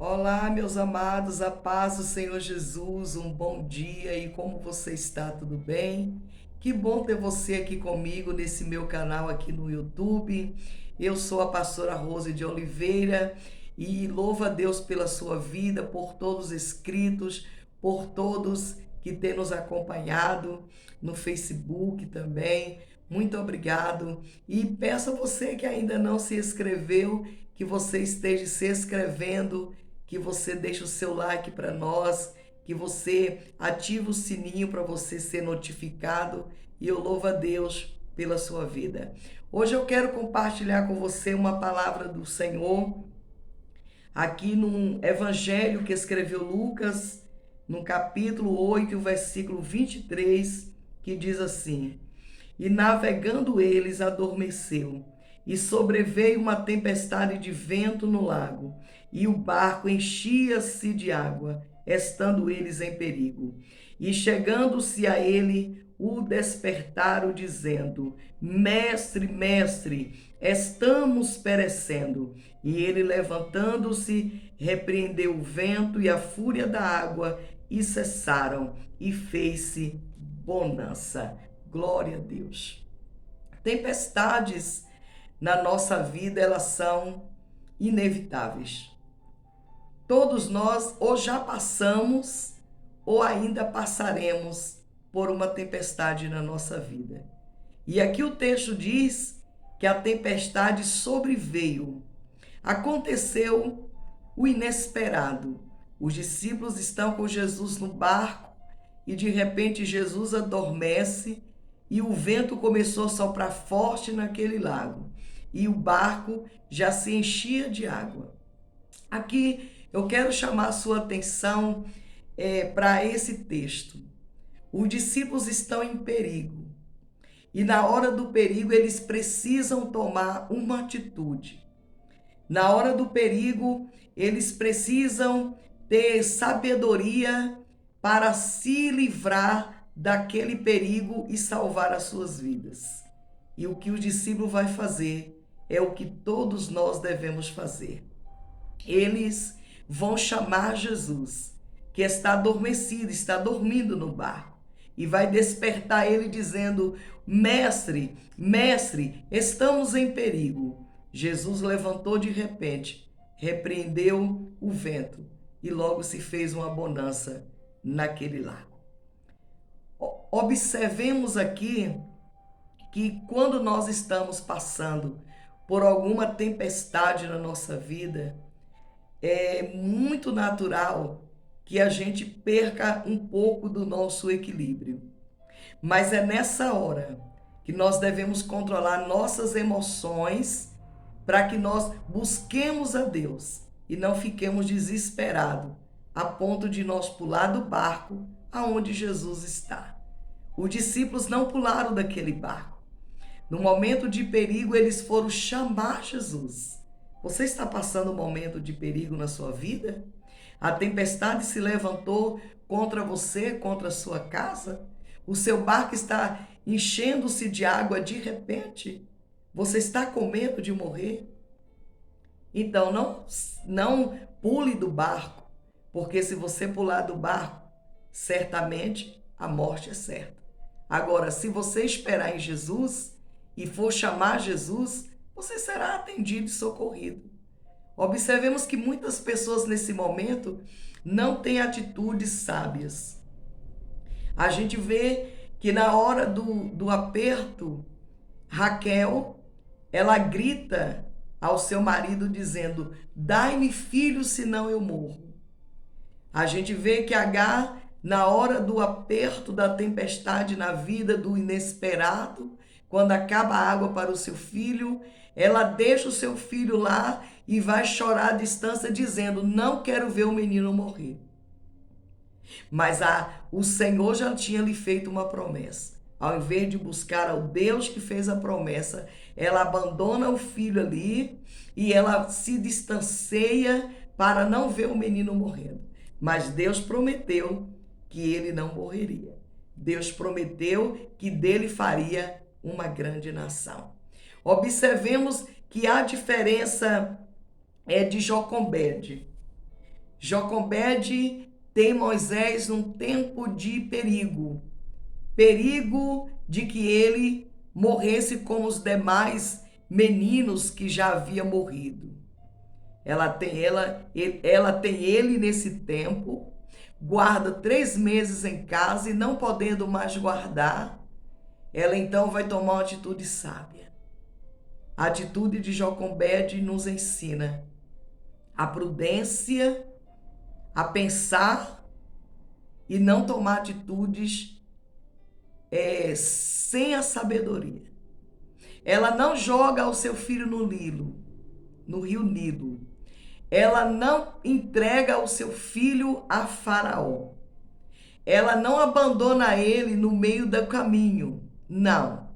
Olá, meus amados, a paz do Senhor Jesus, um bom dia e como você está? Tudo bem? Que bom ter você aqui comigo nesse meu canal aqui no YouTube. Eu sou a pastora Rose de Oliveira e louvo a Deus pela sua vida, por todos os inscritos, por todos que têm nos acompanhado no Facebook também. Muito obrigado e peço a você que ainda não se inscreveu, que você esteja se inscrevendo, que você deixe o seu like para nós, que você ative o sininho para você ser notificado e eu louvo a Deus pela sua vida. Hoje eu quero compartilhar com você uma palavra do Senhor aqui num evangelho que escreveu Lucas, no capítulo 8, versículo 23, que diz assim: E navegando eles adormeceu, e sobreveio uma tempestade de vento no lago, e o barco enchia-se de água, estando eles em perigo. E chegando-se a ele, o despertaram, dizendo: Mestre, mestre, estamos perecendo. E ele, levantando-se, repreendeu o vento e a fúria da água, e cessaram, e fez-se bonança. Glória a Deus. Tempestades na nossa vida, elas são inevitáveis. Todos nós ou já passamos ou ainda passaremos por uma tempestade na nossa vida. E aqui o texto diz que a tempestade sobreveio. Aconteceu o inesperado. Os discípulos estão com Jesus no barco e de repente Jesus adormece e o vento começou a soprar forte naquele lago e o barco já se enchia de água. Aqui eu quero chamar a sua atenção para esse texto. Os discípulos estão em perigo e na hora do perigo eles precisam tomar uma atitude. Na hora do perigo eles precisam ter sabedoria para se livrar daquele perigo e salvar as suas vidas. E o que o discípulo vai fazer é o que todos nós devemos fazer. Eles vão chamar Jesus, que está adormecido, está dormindo no barco, e vai despertar ele dizendo: Mestre, mestre, estamos em perigo. Jesus levantou de repente, repreendeu o vento e logo se fez uma bonança naquele lago. Observemos aqui que quando nós estamos passando por alguma tempestade na nossa vida, é muito natural que a gente perca um pouco do nosso equilíbrio. Mas é nessa hora que nós devemos controlar nossas emoções para que nós busquemos a Deus e não fiquemos desesperados a ponto de nós pular do barco aonde Jesus está. Os discípulos não pularam daquele barco. No momento de perigo, eles foram chamar Jesus. Você está passando um momento de perigo na sua vida? A tempestade se levantou contra você, contra a sua casa? O seu barco está enchendo-se de água de repente? Você está com medo de morrer? Então não pule do barco, porque se você pular do barco, certamente a morte é certa. Agora, se você esperar em Jesus e for chamar Jesus, você será atendido e socorrido. Observemos que muitas pessoas nesse momento não têm atitudes sábias. A gente vê que na hora do aperto, Raquel, ela grita ao seu marido dizendo: Dai-me filho, senão eu morro. A gente vê que Agar, na hora do aperto da tempestade na vida, do inesperado, quando acaba a água para o seu filho, ela deixa o seu filho lá e vai chorar à distância dizendo: Não quero ver o menino morrer. Mas o Senhor já tinha lhe feito uma promessa. Ao invés de buscar ao Deus que fez a promessa, ela abandona o filho ali e ela se distancia para não ver o menino morrendo. Mas Deus prometeu que ele não morreria. Deus prometeu que dele faria uma grande nação. Observemos que a diferença é de Joquebede. Joquebede tem Moisés num tempo de perigo. Perigo de que ele morresse como os demais meninos que já haviam morrido. Ela tem ele nesse tempo, guarda 3 meses em casa e não podendo mais guardar, ela então vai tomar uma atitude sábia. A atitude de Joquebede nos ensina a prudência, a pensar e não tomar atitudes sem a sabedoria. Ela não joga o seu filho no rio Nilo. Ela não entrega o seu filho a Faraó. Ela não abandona ele no meio do caminho. Não.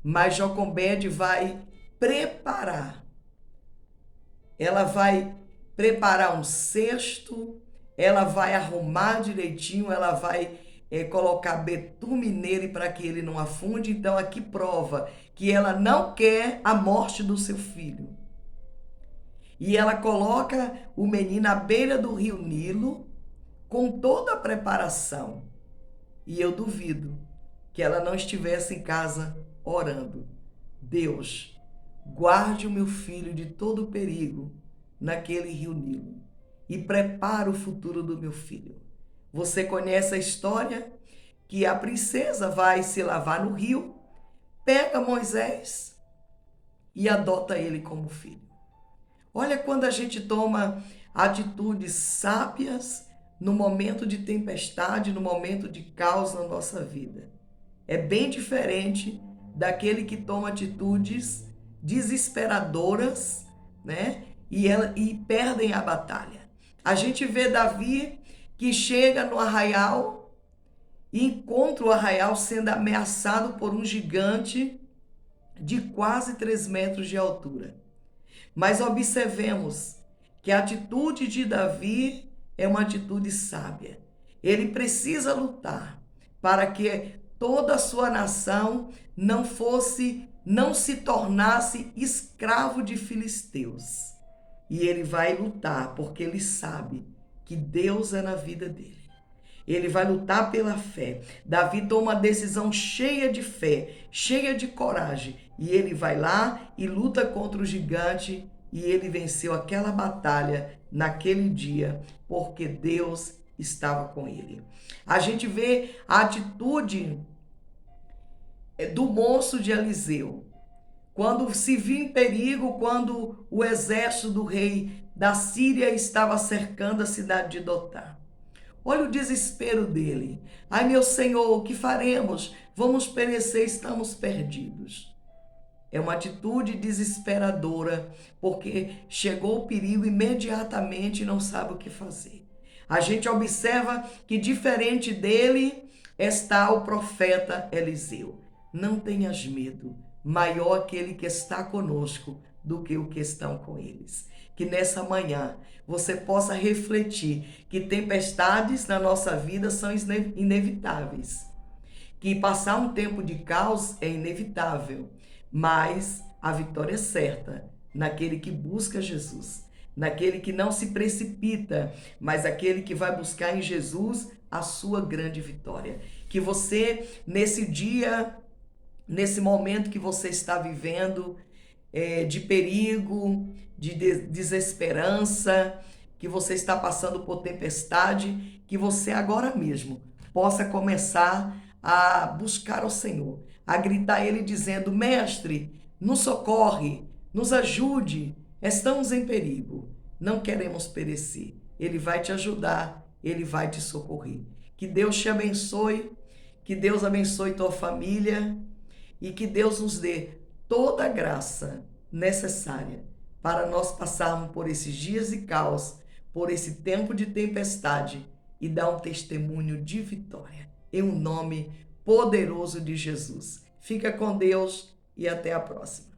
Mas Joquebede vai preparar. Ela vai preparar um cesto, ela vai arrumar direitinho, ela vai colocar betume nele para que ele não afunde. Então aqui prova que ela não quer a morte do seu filho. E ela coloca o menino à beira do rio Nilo com toda a preparação. E eu duvido que ela não estivesse em casa orando. Deus, guarde o meu filho de todo o perigo naquele rio Nilo e prepara o futuro do meu filho. Você conhece a história que a princesa vai se lavar no rio, pega Moisés e adota ele como filho. Olha quando a gente toma atitudes sábias no momento de tempestade, no momento de caos na nossa vida. É bem diferente daquele que toma atitudes desesperadoras, né? E perdem a batalha. A gente vê Davi que chega no arraial e encontra o arraial sendo ameaçado por um gigante de quase 3 metros de altura. Mas observemos que a atitude de Davi é uma atitude sábia. Ele precisa lutar para que toda a sua nação não se tornasse escravo de filisteus. E ele vai lutar porque ele sabe que Deus é na vida dele. Ele vai lutar pela fé. Davi toma uma decisão cheia de fé, cheia de coragem. E ele vai lá e luta contra o gigante. E ele venceu aquela batalha naquele dia, porque Deus estava com ele. A gente vê a atitude do moço de Eliseu. Quando se viu em perigo, quando o exército do rei da Síria estava cercando a cidade de Dotá. Olha o desespero dele. Ai, meu Senhor, o que faremos? Vamos perecer, estamos perdidos. É uma atitude desesperadora, porque chegou o perigo imediatamente e não sabe o que fazer. A gente observa que diferente dele está o profeta Eliseu. Não tenhas medo, maior aquele que está conosco do que o que estão com eles. Que nessa manhã você possa refletir que tempestades na nossa vida são inevitáveis. Que passar um tempo de caos é inevitável, mas a vitória é certa naquele que busca Jesus, naquele que não se precipita, mas aquele que vai buscar em Jesus a sua grande vitória. Que você, nesse dia, nesse momento que você está vivendo, de perigo, de desesperança, que você está passando por tempestade, que você agora mesmo possa começar a buscar o Senhor, a gritar a Ele dizendo: Mestre, nos socorre, nos ajude, estamos em perigo, não queremos perecer. Ele vai te ajudar, Ele vai te socorrer. Que Deus te abençoe, que Deus abençoe tua família e que Deus nos dê toda a graça necessária para nós passarmos por esses dias de caos, por esse tempo de tempestade e dar um testemunho de vitória. Em um nome poderoso de Jesus. Fica com Deus e até a próxima.